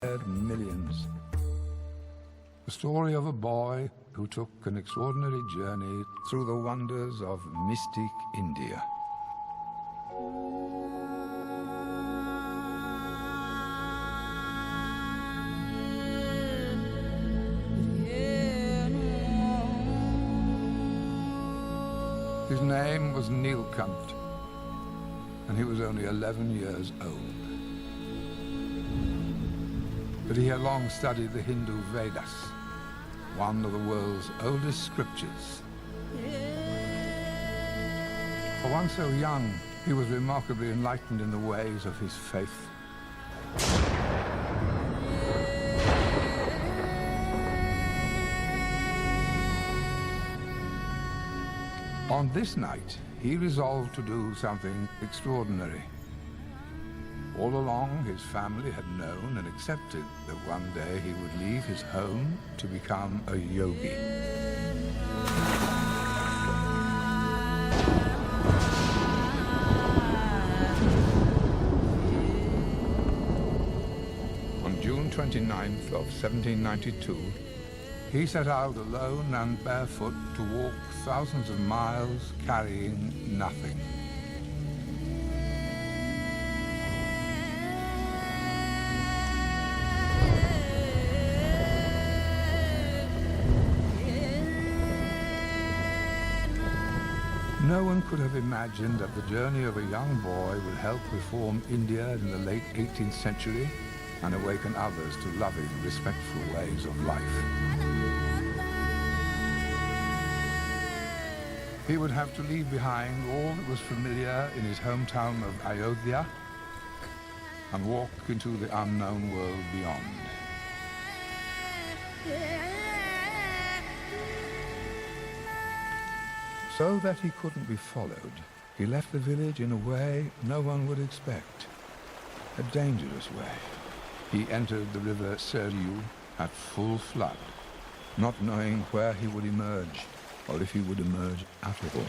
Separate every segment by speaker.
Speaker 1: millions. The story of a boy who took an extraordinary journey through the wonders of mystic India. His name was Neelkant, and he was only 11 years old. But he had long studied the Hindu Vedas, one of the world's oldest scriptures. For one so young, he was remarkably enlightened in the ways of his faith. On this night, he resolved to do something extraordinary. All along, his family had known and accepted that one day he would leave his home to become a yogi. On June 29th of 1792, he set out alone and barefoot to walk thousands of miles carrying nothing. No one could have imagined that the journey of a young boy would help reform India in the late 18th century and awaken others to loving, respectful ways of life. He would have to leave behind all that was familiar in his hometown of Ayodhya and walk into the unknown world beyond. So that he couldn't be followed, he left the village in a way no one would expect, a dangerous way. He entered the river Saryu at full flood, not knowing where he would emerge, or if he would emerge at all.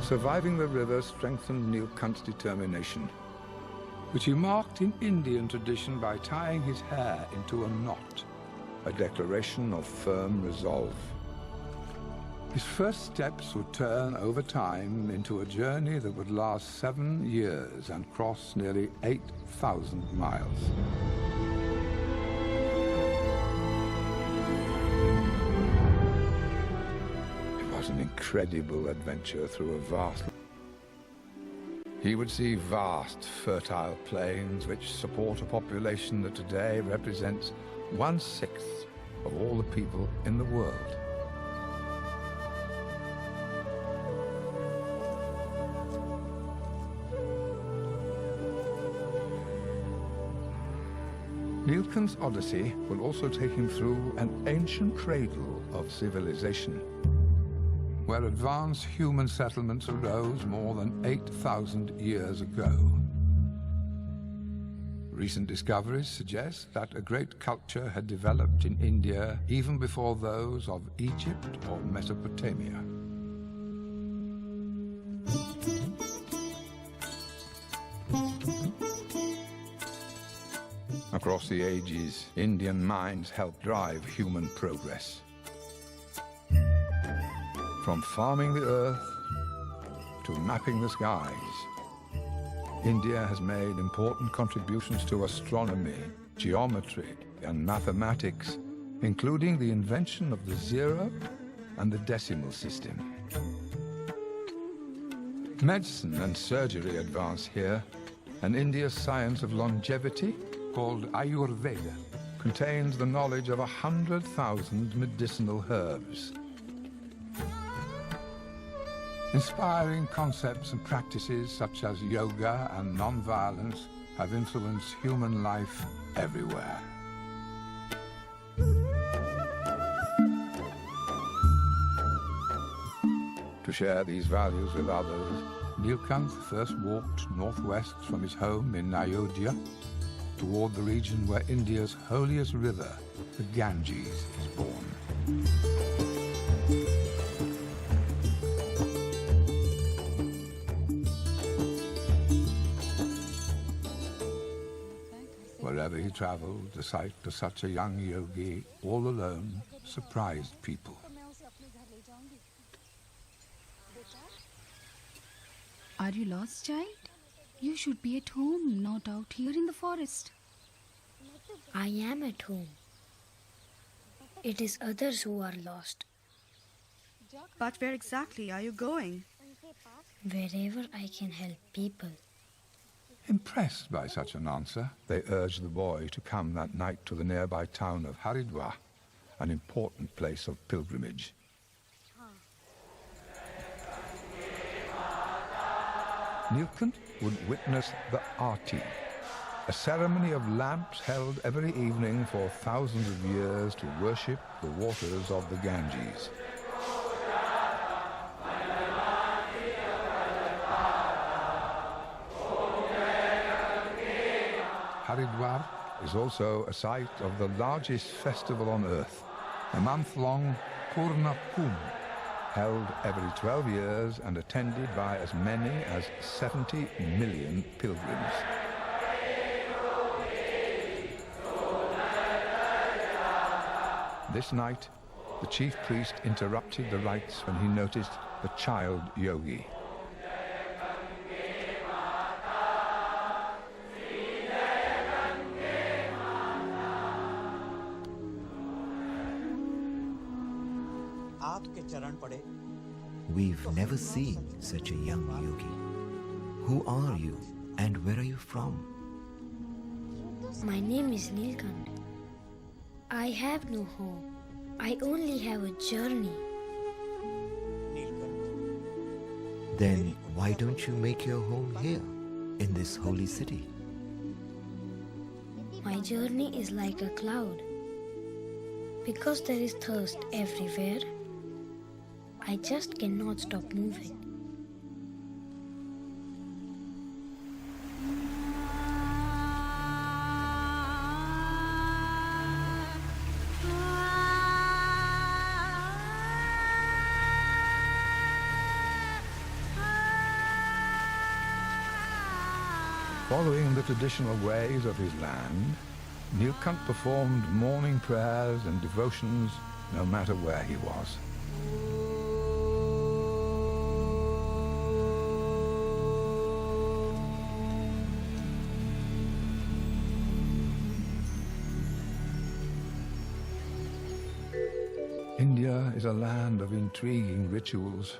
Speaker 1: Surviving the river strengthened Neelkant's determination, which he marked in Indian tradition by tying his hair into a knot, a declaration of firm resolve. His first steps would turn over time into a journey that would last 7 years and cross nearly 8,000 miles. An incredible adventure through a vast. He would see vast, fertile plains which support a population that today represents 1/6 of all the people in the world. Neelkant's odyssey will also take him through an ancient cradle of civilization, where advanced human settlements arose more than 8,000 years ago. Recent discoveries suggest that a great culture had developed in India even before those of Egypt or Mesopotamia. Across the ages, Indian minds helped drive human progress. From farming the earth to mapping the skies, India has made important contributions to astronomy, geometry, and mathematics, including the invention of the zero and the decimal system. Medicine and surgery advance here, and India's science of longevity, called Ayurveda, contains the knowledge of 100,000 medicinal herbs. Inspiring concepts and practices such as yoga and non-violence have influenced human life everywhere. To share these values with others, Nilkant first walked northwest from his home in Ayodhya toward the region where India's holiest river, the Ganges, is born. Wherever he traveled, the sight of such a young yogi, all alone, surprised people.
Speaker 2: Are you lost, child? You should be at home, not out here in the forest.
Speaker 3: I am at home. It is others who are lost.
Speaker 4: But where exactly are you going?
Speaker 3: Wherever I can help people.
Speaker 1: Impressed by such an answer, they urged the boy to come that night to the nearby town of Haridwar, an important place of pilgrimage. Nilkant would witness the Aarti, a ceremony of lamps held every evening for thousands of years to worship the waters of the Ganges. Haridwar is also a site of the largest festival on earth, a month-long Purna Kumbh, held every 12 years and attended by as many as 70 million pilgrims. This night, the chief priest interrupted the rites when he noticed the child yogi.
Speaker 5: We've never seen such a young yogi. Who are you and where are you from?
Speaker 3: My name is Nilkant. I have no home. I only have a journey.
Speaker 5: Then why don't you make your home here, in this holy city?
Speaker 3: My journey is like a cloud. Because there is thirst everywhere, I just cannot stop moving.
Speaker 1: Following the traditional ways of his land, Nilkant performed morning prayers and devotions no matter where he was. India is a land of intriguing rituals.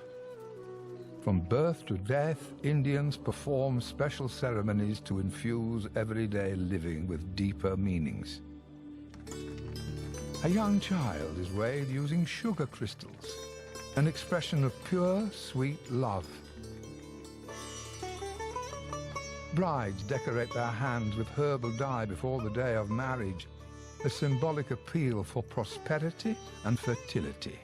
Speaker 1: From birth to death, Indians perform special ceremonies to infuse everyday living with deeper meanings. A young child is weighed using sugar crystals, an expression of pure, sweet love. Brides decorate their hands with herbal dye before the day of marriage, a symbolic appeal for prosperity and fertility.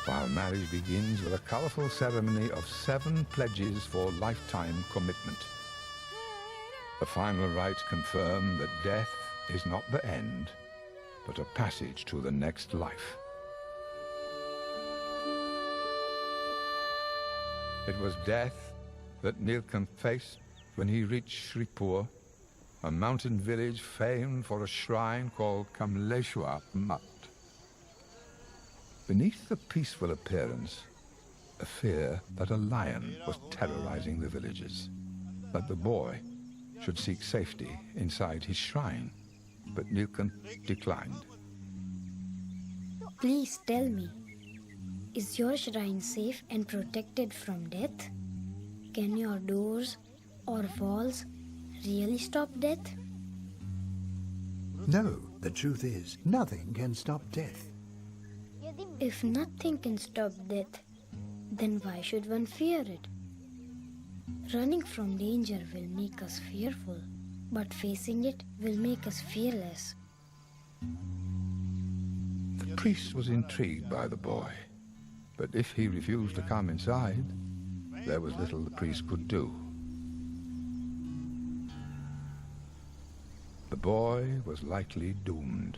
Speaker 1: While marriage begins with a colorful ceremony of 7 pledges for lifetime commitment. The final rites confirm that death is not the end, but a passage to the next life. It was death that Nilkant faced when he reached Sripur, a mountain village famed for a shrine called Kamleshwar. Beneath the peaceful appearance, a fear that a lion was terrorizing the villagers, that the boy should seek safety inside his shrine, but Nilkant declined.
Speaker 3: Please tell me, Is your shrine safe and protected from death? Can your doors or walls really stop death?
Speaker 6: No, the truth is, nothing can stop death.
Speaker 3: If nothing can stop death, then why should one fear it? Running from danger will make us fearful, but facing it will make us fearless.
Speaker 1: The priest was intrigued by the boy, but if he refused to come inside, there was little the priest could do. The boy was likely doomed.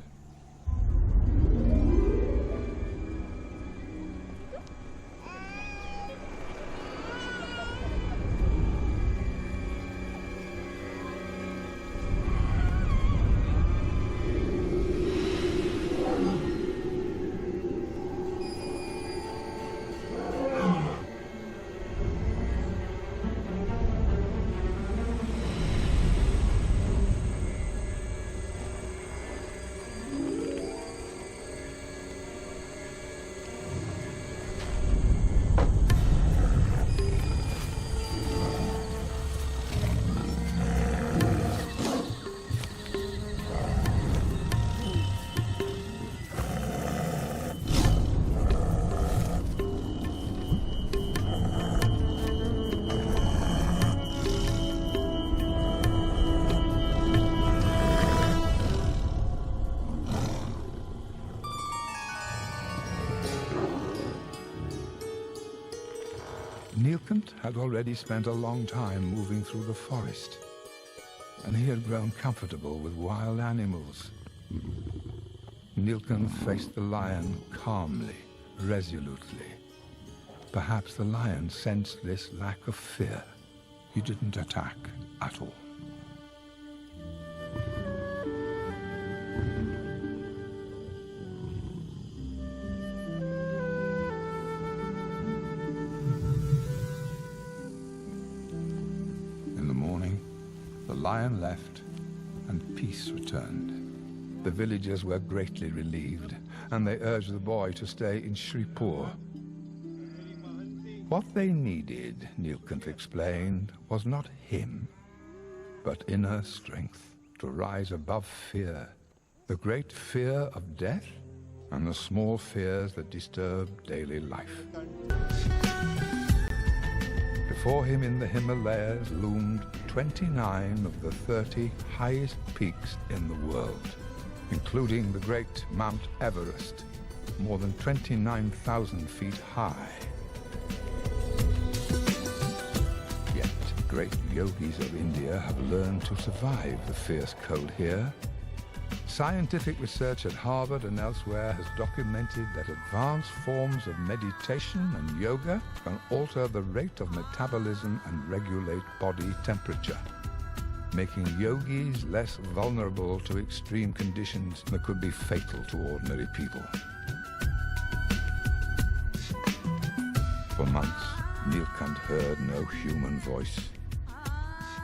Speaker 1: Nilkant had already spent a long time moving through the forest, and he had grown comfortable with wild animals. Nilkant faced the lion calmly, resolutely. Perhaps the lion sensed this lack of fear. He didn't attack at all. The lion left, and peace returned. The villagers were greatly relieved, and they urged the boy to stay in Shripur. What they needed, Nilkant explained, was not him, but inner strength to rise above fear, the great fear of death and the small fears that disturb daily life. Before him in the Himalayas loomed 29 of the 30 highest peaks in the world, including the great Mount Everest, more than 29,000 feet high. Yet great yogis of India have learned to survive the fierce cold here. Scientific research at Harvard and elsewhere has documented that advanced forms of meditation and yoga can alter the rate of metabolism and regulate body temperature, making yogis less vulnerable to extreme conditions that could be fatal to ordinary people. For months, Nilkant heard no human voice.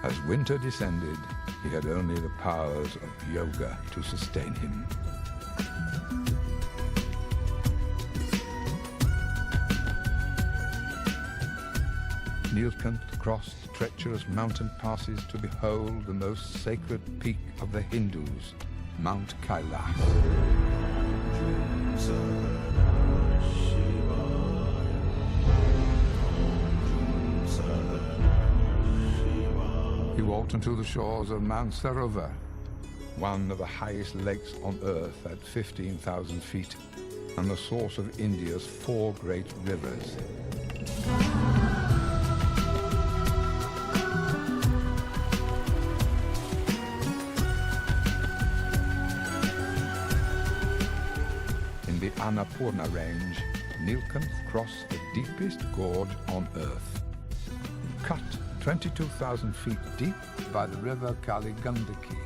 Speaker 1: As winter descended, he had only the powers of yoga to sustain him. Nilkant crossed treacherous mountain passes to behold the most sacred peak of the Hindus, Mount Kailash. He walked onto the shores of Mount Sarovar, one of the highest lakes on earth at 15,000 feet, and the source of India's 4 great rivers. In the Annapurna range, Nilkant crossed the deepest gorge on earth, cut 22,000 feet deep by the river Kaligandaki.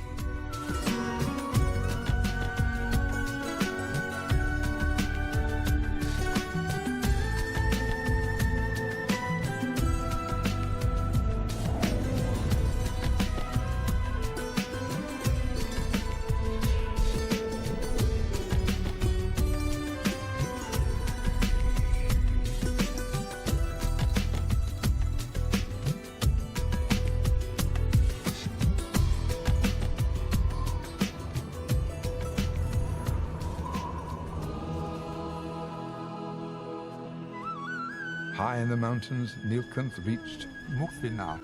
Speaker 1: High in the mountains, Nilkanth reached Muktinath,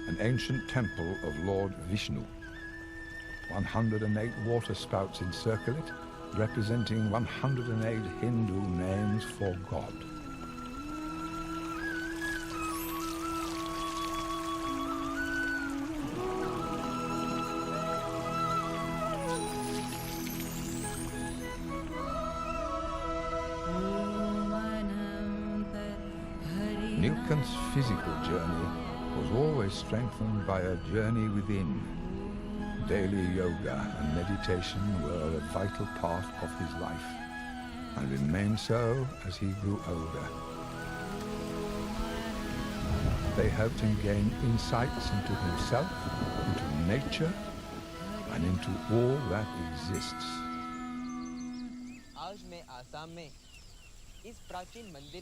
Speaker 1: an ancient temple of Lord Vishnu. 108 water spouts encircle it, representing 108 Hindu names for God. Nilkanth's physical journey was always strengthened by a journey within. Daily yoga and meditation were a vital part of his life and remained so as he grew older. They helped him gain insights into himself, into nature, and into all that exists.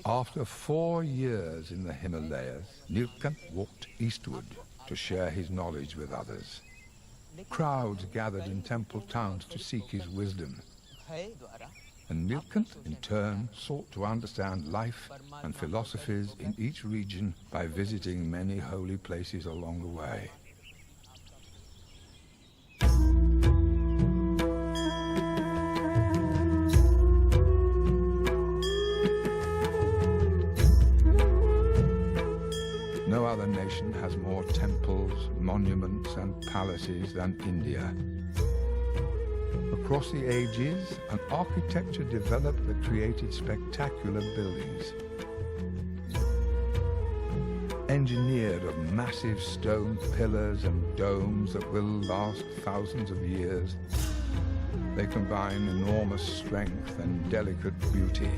Speaker 1: After 4 years in the Himalayas, Nilkanth walked eastward to share his knowledge with others. Crowds gathered in temple towns to seek his wisdom. And Nilkanth, in turn, sought to understand life and philosophies in each region by visiting many holy places along the way. No other nation has more temples, monuments, and palaces than India. Across the ages, an architecture developed that created spectacular buildings. Engineered of massive stone pillars and domes that will last thousands of years, they combine enormous strength and delicate beauty.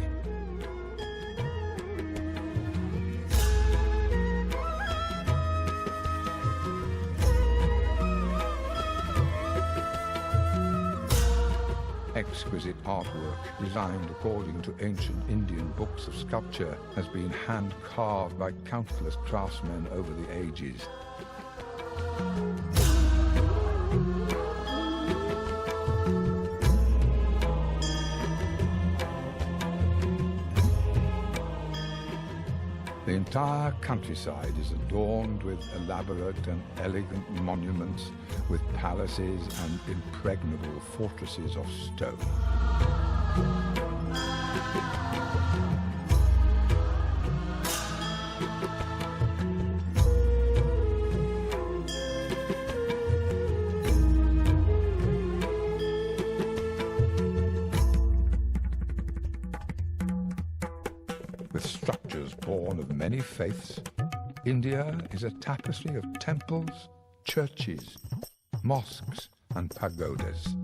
Speaker 1: Exquisite artwork, designed according to ancient Indian books of sculpture, has been hand-carved by countless craftsmen over the ages. The entire countryside is adorned with elaborate and elegant monuments, with palaces and impregnable fortresses of stone. With structures born of many faiths, India is a tapestry of temples, churches, mosques, and pagodas.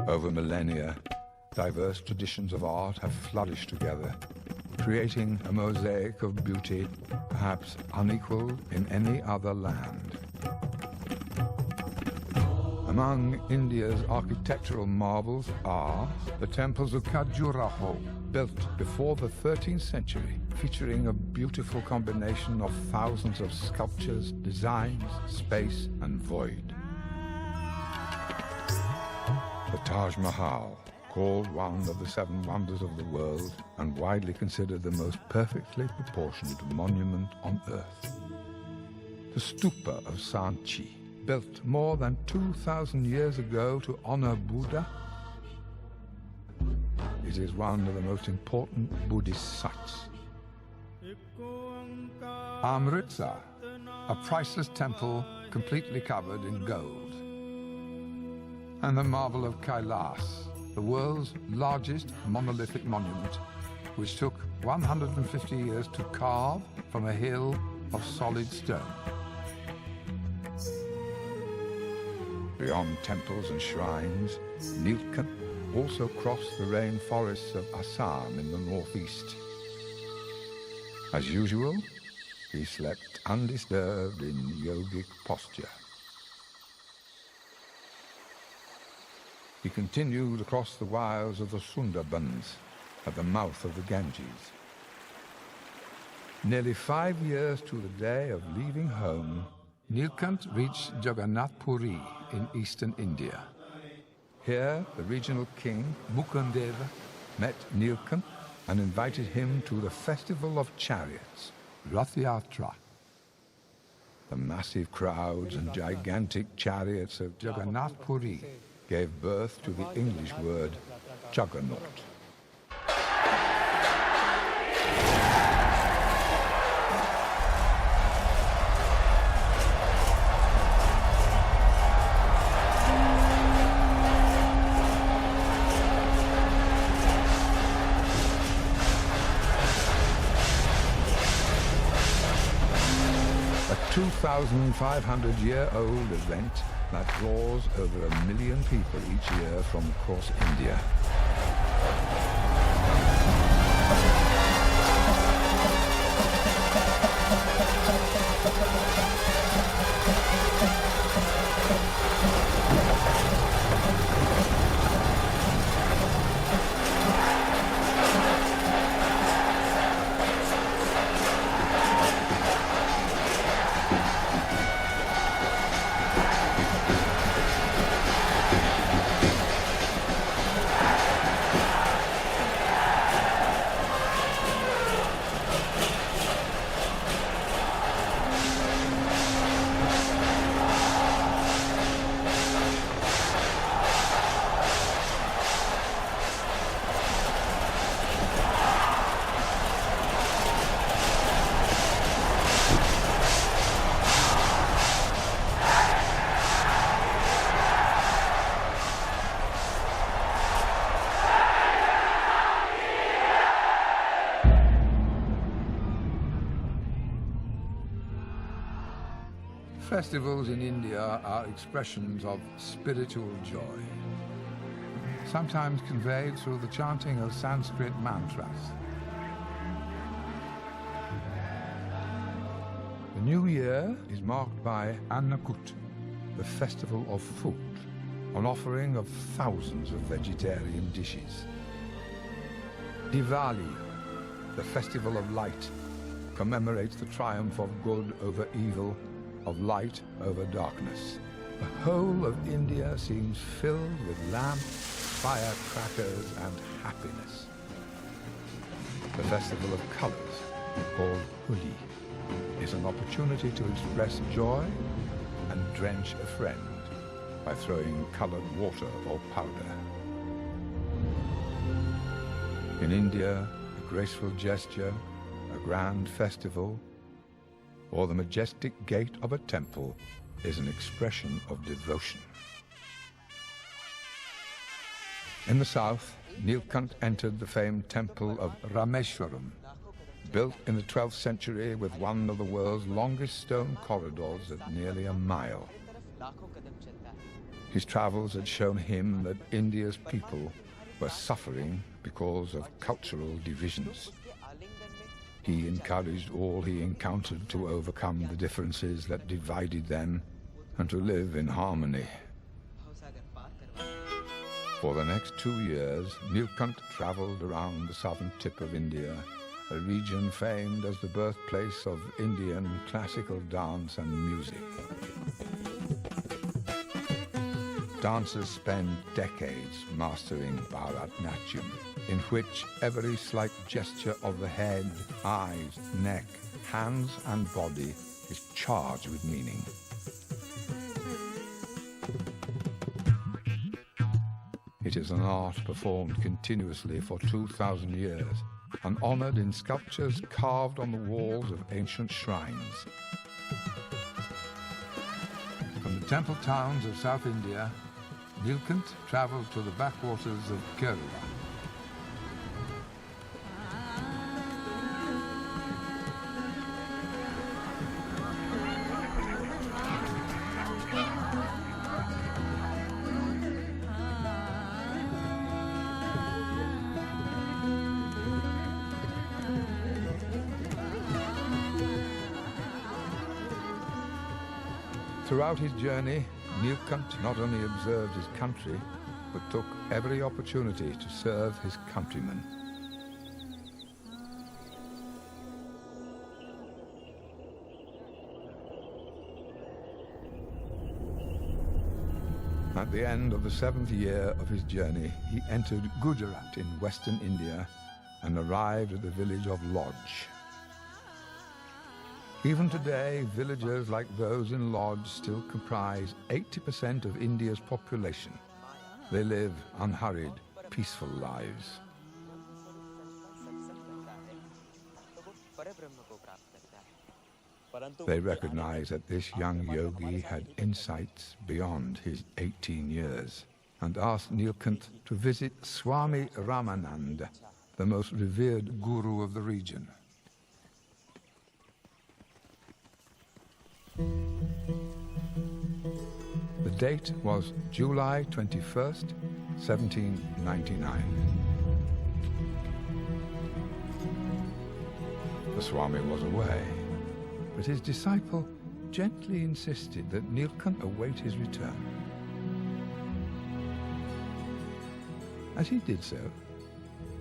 Speaker 1: Over millennia, diverse traditions of art have flourished together, creating a mosaic of beauty perhaps unequaled in any other land. Among India's architectural marvels are the temples of Khajuraho, built before the 13th century, featuring a beautiful combination of thousands of sculptures, designs, space, and void. The Taj Mahal, called one of the 7 wonders of the world and widely considered the most perfectly proportioned monument on earth. The Stupa of Sanchi, built more than 2,000 years ago to honor Buddha. It is one of the most important Buddhist sites. Amritsar, a priceless temple completely covered in gold. And the marble of Kailas, the world's largest monolithic monument, which took 150 years to carve from a hill of solid stone. Beyond temples and shrines, Nilkanth also crossed the rainforests of Assam in the northeast. As usual, he slept undisturbed in yogic posture. He continued across the wilds of the Sundarbans at the mouth of the Ganges. Nearly 5 years to the day of leaving home, Nilkanth reached Jagannath Puri in eastern India. Here, the regional king, Mukundeva, met Nilkanth and invited him to the Festival of Chariots, Rath Yatra. The massive crowds and gigantic chariots of Jagannath Puri gave birth to the English word juggernaut. A 2,500-year-old event that draws over 1 million people each year from across India. Festivals in India are expressions of spiritual joy, sometimes conveyed through the chanting of Sanskrit mantras. The new year is marked by Annakut, the festival of food, an offering of thousands of vegetarian dishes. Diwali, the festival of light, commemorates the triumph of good over evil, of light over darkness. The whole of India seems filled with lamps, firecrackers, and happiness. The festival of colors, called Holi, is an opportunity to express joy and drench a friend by throwing colored water or powder. In India, a graceful gesture, a grand festival, or the majestic gate of a temple is an expression of devotion. In the south, Nilkant entered the famed temple of Rameshwaram, built in the 12th century with one of the world's longest stone corridors at nearly a mile. His travels had shown him that India's people were suffering because of cultural divisions. He encouraged all he encountered to overcome the differences that divided them and to live in harmony. For the next 2 years, Nilkant traveled around the southern tip of India, a region famed as the birthplace of Indian classical dance and music. Dancers spend decades mastering Bharatnatyam, in which every slight gesture of the head, eyes, neck, hands and body is charged with meaning. It is an art performed continuously for 2,000 years and honored in sculptures carved on the walls of ancient shrines. From the temple towns of South India, Nilkant traveled to the backwaters of Kerala. Throughout his journey, Nilkant not only observed his country, but took every opportunity to serve his countrymen. At the end of the 7th year of his journey, he entered Gujarat in western India and arrived at the village of Lodge. Even today, villages like those in Lodge still comprise 80% of India's population. They live unhurried, peaceful lives. They recognize that this young yogi had insights beyond his 18 years and asked Nilkant to visit Swami Ramananda, the most revered guru of the region. The date was July 21st, 1799. The Swami was away, but his disciple gently insisted that Nilkant await his return. As he did so,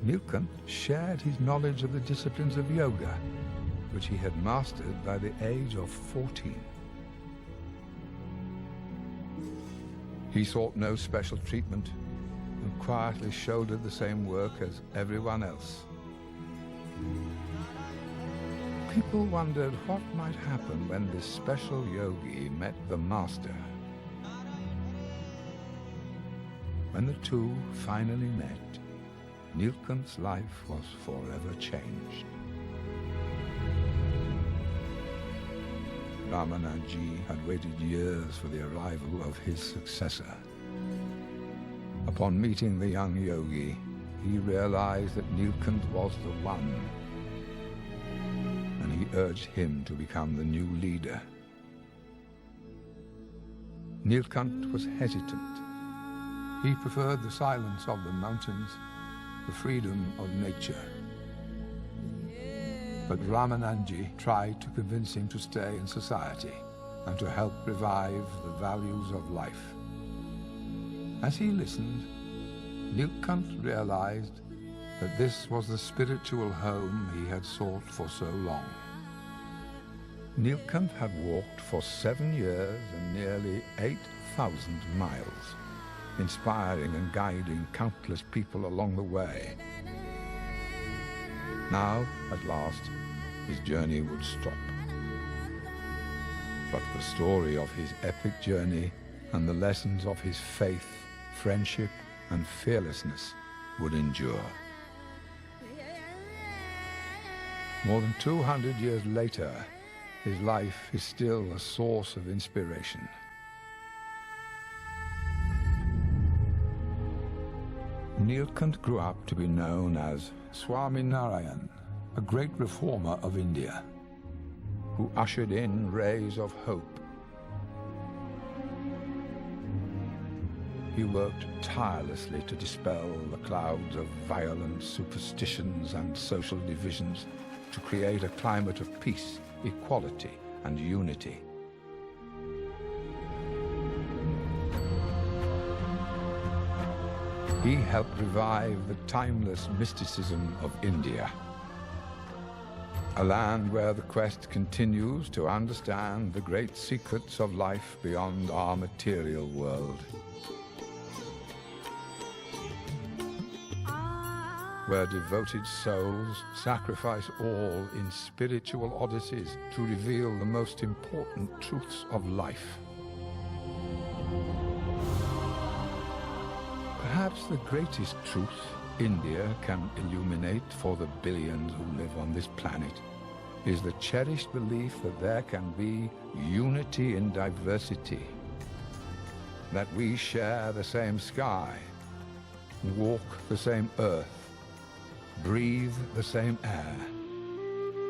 Speaker 1: Nilkant shared his knowledge of the disciplines of yoga, which he had mastered by the age of 14. He sought no special treatment and quietly shouldered the same work as everyone else. People wondered what might happen when this special yogi met the master. When the two finally met, Nilkant's life was forever changed. Ramananji had waited years for the arrival of his successor. Upon meeting the young yogi, he realized that Nilkant was the one, and he urged him to become the new leader. Nilkant was hesitant. He preferred the silence of the mountains, the freedom of nature. But Ramananji tried to convince him to stay in society and to help revive the values of life. As he listened, Nilkant realized that this was the spiritual home he had sought for so long. Nilkant had walked for 7 years and nearly 8,000 miles, inspiring and guiding countless people along the way. Now, at last, his journey would stop. But the story of his epic journey and the lessons of his faith, friendship, and fearlessness would endure. More than 200 years later, his life is still a source of inspiration. Nilkant grew up to be known as Swami Narayan, a great reformer of India, who ushered in rays of hope. He worked tirelessly to dispel the clouds of violent superstitions and social divisions, to create a climate of peace, equality, and unity. He helped revive the timeless mysticism of India, a land where the quest continues to understand the great secrets of life beyond our material world, where devoted souls sacrifice all in spiritual odysseys to reveal the most important truths of life. Perhaps the greatest truth India can illuminate for the billions who live on this planet is the cherished belief that there can be unity in diversity, that we share the same sky, walk the same earth, breathe the same air,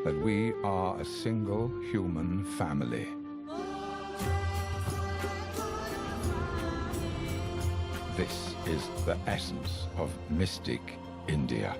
Speaker 1: that we are a single human family. This is the essence of mystic India.